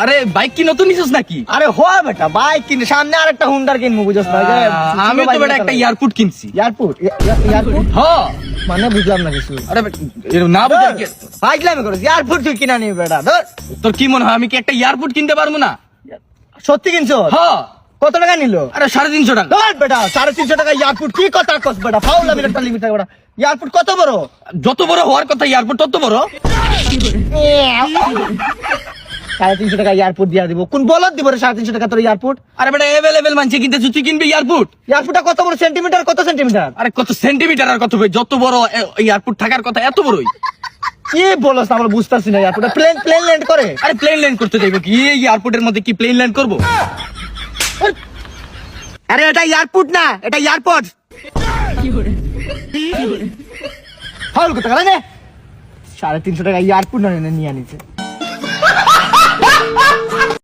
আরে বাইক কি নতুন নিছিস নাকি? আরে হয় বেটা, বাইক কিনে সামনে আরেকটা হুন্ডার কিনবো, বুঝছ না? আমি তো বেটা একটা এয়ারপোর্ট কিনছি। এয়ারপোর্ট? এয়ারপোর্ট হ্যাঁ। মানে বুঝলাম না কিছু। আরে না বুঝে ফাইজলামি করছিস? এয়ারপোর্ট তুই কিনা নিবি বেটা, ধর। তোর কি মনে হয় আমি কি একটা এয়ারপোর্ট কিনতে পারবো না? সত্যি কিনছো? হ্যাঁ। কত টাকা নিল? আরে 350 টাকা। ধর বেটা, 350 টাকা এয়ারপোর্ট কি কথা কস বেটা? ফাউলামির একটা লিমিট থাকে বেটা। এয়ারপোর্ট কত বড়? যত বড় হওয়ার কথা এয়ারপোর্ট তত বড়। 350 টাকা এয়ারপোর্ট দিয়া দিব? কোন বলদ দিব রে 350 টাকা তোর এয়ারপোর্ট? আরে বেটা এভেলেবেল মানছে কিনতে, তুই কিনবি এয়ারপোর্ট? এয়ারপোর্টটা কত বড়? সেন্টিমিটার কত সেন্টিমিটার? আরে কত সেন্টিমিটার আর কত ভাই, যত বড় এয়ারপোর্ট থাকার কথা এত বড়ই। কি বলছ আমরা বুঝতাছি না। এয়ারপোর্টে প্লেন প্লেন ল্যান্ড করে? আরে প্লেন ল্যান্ড করতে যাইবো কি এই এয়ারপোর্টের মধ্যে? কি প্লেন ল্যান্ড করবো? আরে এটা এয়ারপোর্ট না, এটা এয়ারপোর্ট। ফাউল কথা বলে না। 350 টাকা এয়ারপোর্ট না নিয়ে আনিছে।